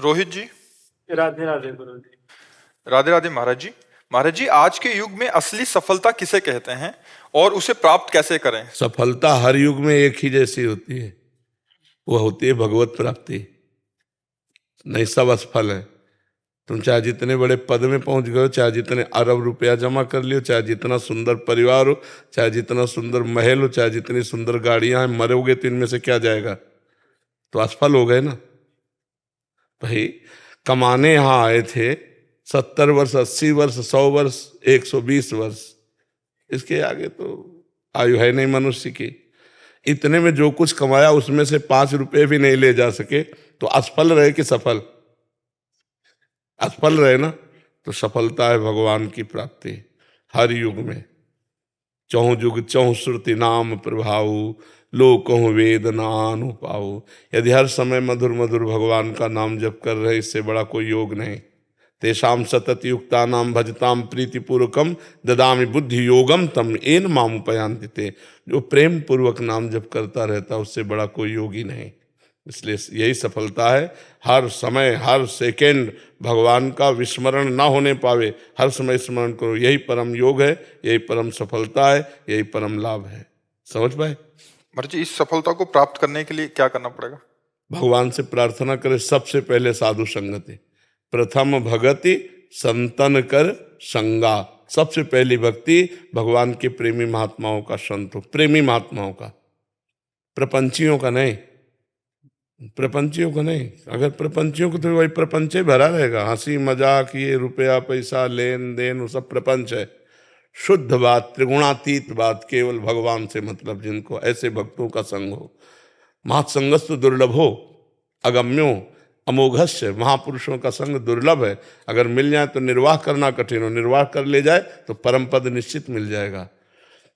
रोहित जी। राधे राधे गुरु जी। राधे राधे महाराज जी। महाराज जी, आज के युग में असली सफलता किसे कहते हैं और उसे प्राप्त कैसे करें? सफलता हर युग में एक ही जैसी होती है, वह होती है भगवत प्राप्ति। नहीं, सब असफल है। तुम चाहे जितने बड़े पद में पहुंच गए हो, चाहे जितने अरब रुपया जमा कर लियो, चाहे जितना सुंदर परिवार हो, चाहे जितना सुंदर महल हो, चाहे जितनी सुंदर गाड़ियां हैं, मरोगे तो इनमें से क्या जाएगा? तो असफल हो गए ना भाई। कमाने यहां आए थे 70 वर्ष, 80 वर्ष, 100 वर्ष, 120 वर्ष, इसके आगे तो आयु है नहीं मनुष्य की। इतने में जो कुछ कमाया उसमें से 5 रुपए भी नहीं ले जा सके, तो असफल रहे कि सफल? असफल रहे ना। तो सफलता है भगवान की प्राप्ति हर युग में। चौं जुग चौं श्रुति नाम प्रभाऊ, लोकों वेद नानु पाऊ। यदि हर समय मधुर मधुर भगवान का नाम जप कर रहे, इससे बड़ा कोई योग नहीं। तेषाम सतत युक्ता नाम भजताम प्रीतिपूर्वकम ददामि बुद्धि योगम तम एन मामुपयांति ते। जो प्रेम पूर्वक नाम जप करता रहता, उससे बड़ा कोई योगी नहीं। इसलिए यही सफलता है। हर समय हर सेकेंड भगवान का विस्मरण ना होने पावे, हर समय स्मरण करो। यही परम योग है, यही परम सफलता है, यही परम लाभ है। समझ पाए? महाराज जी, इस सफलता को प्राप्त करने के लिए क्या करना पड़ेगा? भगवान से प्रार्थना करे। सबसे पहले साधु संगति। प्रथम भगति संतन कर संगा। सबसे पहली भक्ति भगवान के प्रेमी महात्माओं का, संतों प्रेमी महात्माओं का, प्रपंचियों का नहीं। प्रपंचियों को नहीं। अगर प्रपंचियों को, तो वही प्रपंच भरा रहेगा। हंसी मजाक, ये रुपया पैसा लेन देन, वो सब प्रपंच है। शुद्ध बात, त्रिगुणातीत बात, केवल भगवान से मतलब जिनको, ऐसे भक्तों का संग हो। महासंगस्तु दुर्लभो अगम्यो अमोघस्य। महापुरुषों का संग दुर्लभ है। अगर मिल जाए तो निर्वाह करना कठिन हो, निर्वाह कर ले जाए तो परम पद निश्चित मिल जाएगा।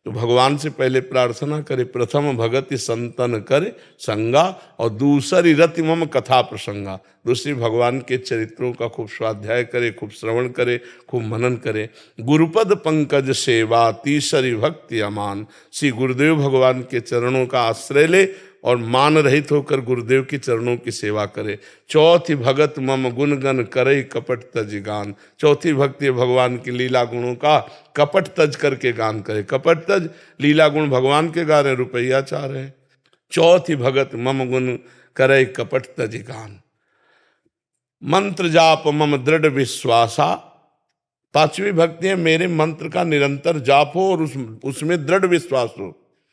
तो भगवान से पहले प्रार्थना करे, प्रथम भगति संतन करे संगा, और दूसरी रति मम कथा प्रसंगा। दूसरी भगवान के चरित्रों का खूब स्वाध्याय करे, खूब श्रवण करे, खूब मनन करे। गुरुपद पंकज सेवा तीसरी भक्ति अमान। श्री गुरुदेव भगवान के चरणों का आश्रय ले और मान रहित होकर गुरुदेव की चरणों की सेवा करे। चौथी भगत मम गुण गण करे कपट तज गान। चौथी भक्ति भगवान की लीला गुणों का कपट तज करके गान करे। कपट तज लीला गुण भगवान के गा रहे, रुपया चाह रहे। चौथी भगत मम गुण करे कपट तज गान। मंत्र जाप मम दृढ़ विश्वासा। पांचवी भक्ति है, मेरे मंत्र का निरंतर जाप हो और उसमें दृढ़ विश्वास हो।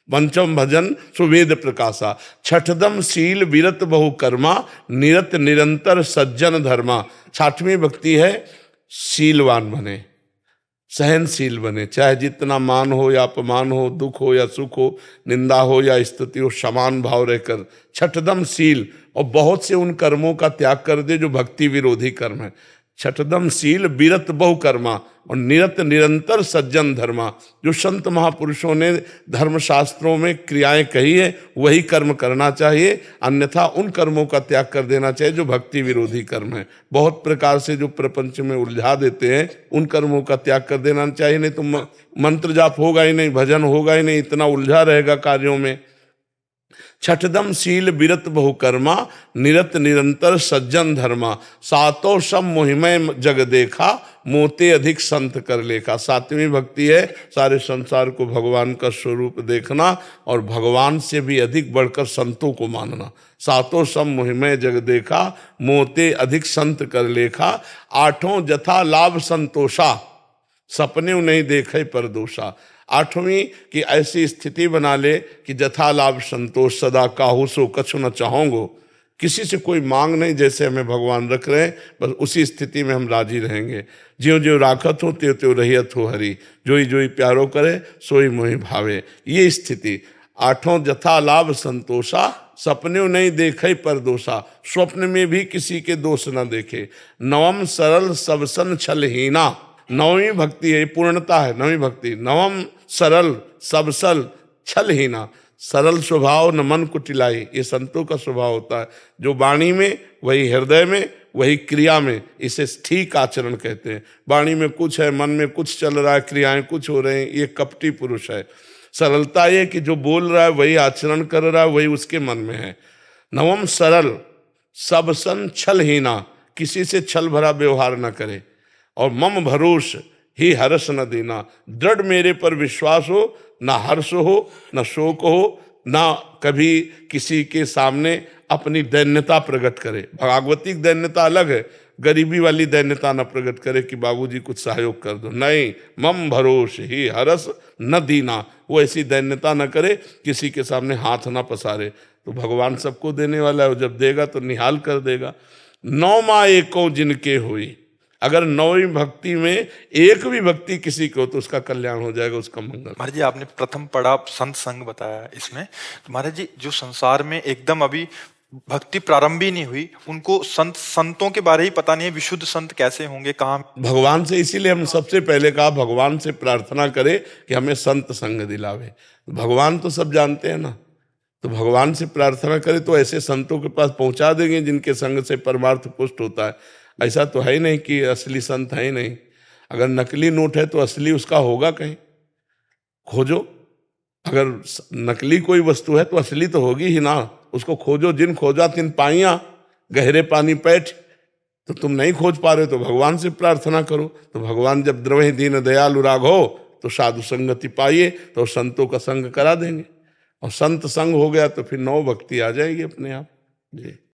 पंचम भजन सुवेद प्रकाशा। छठदम शील विरत बहु कर्मा, निरत निरंतर सज्जन धर्मा। छठवीं भक्ति है, शीलवान बने, सहनशील बने। चाहे जितना मान हो या अपमान हो, दुख हो या सुख हो, निंदा हो या स्तुति हो, समान भाव रहकर। छठदम शील, और बहुत से उन कर्मों का त्याग कर दे जो भक्ति विरोधी कर्म है। छठदम शील विरत बहु कर्मा, और निरत निरंतर सज्जन धर्मा। जो संत महापुरुषों ने धर्मशास्त्रों में क्रियाएं कही है, वही कर्म करना चाहिए, अन्यथा उन कर्मों का त्याग कर देना चाहिए जो भक्ति विरोधी कर्म है। बहुत प्रकार से जो प्रपंच में उलझा देते हैं, उन कर्मों का त्याग कर देना चाहिए। नहीं तो मंत्र जाप होगा ही नहीं, भजन होगा ही नहीं, इतना उलझा रहेगा कार्यों में। छठदम शील विरत बहुकर्मा, निरत निरंतर सज्जन धर्मा। सातों सब मोहिमय जग देखा, मोते अधिक संत कर लेखा। सातवीं भक्ति है, सारे संसार को भगवान का स्वरूप देखना और भगवान से भी अधिक बढ़कर संतों को मानना। सातों सब मोहिमय जग देखा, मोते अधिक संत कर लेखा। आठों जथा लाभ संतोषा, सपने नहीं देखे पर दोषा। आठवीं की ऐसी स्थिति बना ले कि जथा लाभ संतोष, सदा काहू सो कछु न चाहोगो। किसी से कोई मांग नहीं, जैसे हमें भगवान रख रहे हैं, बस उसी स्थिति में हम राजी रहेंगे। ज्यों ज्यों राखत हो त्यों त्यों रहियत हो हरि, जोई जोई प्यारो करे सोई मोहि भावे। ये स्थिति। आठों जथा लाभ संतोषा, सपने नहीं देखे पर दोषा। स्वप्न में भी किसी के दोष न देखे। नवम सरल सबसन छलहीना। नवमी भक्ति है, पूर्णता है नवमी भक्ति। नवम सरल सबसल छलहीना। सरल स्वभाव न मन कुटिलाई, ये संतों का स्वभाव होता है। जो वाणी में वही हृदय में, वही क्रिया में, इसे ठीक आचरण कहते हैं। वाणी में कुछ है, मन में कुछ चल रहा है, क्रियाएं कुछ हो रहे हैं, ये कपटी पुरुष है। सरलता ये कि जो बोल रहा है वही आचरण कर रहा है, वही उसके मन में है। नवम सरल सबसन छलहीना, किसी से छल भरा व्यवहार न करे। और मम भरोस ही हर्ष न देना, दृढ़ मेरे पर विश्वास हो, ना हर्ष हो, ना शोक हो, ना कभी किसी के सामने अपनी दैन्यता प्रकट करे। भागवतिक दैन्यता अलग है, गरीबी वाली दैन्यता न प्रकट करे कि बाबूजी कुछ सहयोग कर दो, नहीं। मम भरोस ही हरस न दीना, वो ऐसी दैन्यता न करे, किसी के सामने हाथ ना पसारे। तो भगवान सबको देने वाला है, जब देगा तो निहाल कर देगा। नौ माँ एको जिनके हुई, अगर नौवीं भक्ति में एक भी भक्ति किसी को, तो उसका कल्याण हो जाएगा, उसका मंगल। महाराज जी आपने प्रथम पड़ा संत संग बताया इसमें, तो महाराज जी जो संसार में एकदम अभी भक्ति प्रारंभ ही नहीं हुई, उनको संतों के बारे ही पता नहीं है, विशुद्ध संत कैसे होंगे, कहाँ। भगवान से, इसीलिए हम सबसे पहले कहा भगवान से प्रार्थना करें कि हमें संत संग दिलावे। भगवान तो सब जानते हैं ना, तो भगवान से प्रार्थना करें तो ऐसे संतों के पास पहुंचा देंगे जिनके संग से परमार्थ पुष्ट होता है। ऐसा तो है ही नहीं कि असली संत है ही नहीं। अगर नकली नोट है तो असली उसका होगा कहीं, खोजो। अगर नकली कोई वस्तु है तो असली तो होगी ही ना, उसको खोजो। जिन खोजा तिन पाइया, गहरे पानी पैठ। तो तुम नहीं खोज पा रहे तो भगवान से प्रार्थना करो। तो भगवान जब द्रवहि दीन दयालु राघो, तो साधु संगति पाइए, तो संतों का संग करा देंगे। और संत संग हो गया तो फिर नौ भक्ति आ जाएगी अपने आप जी।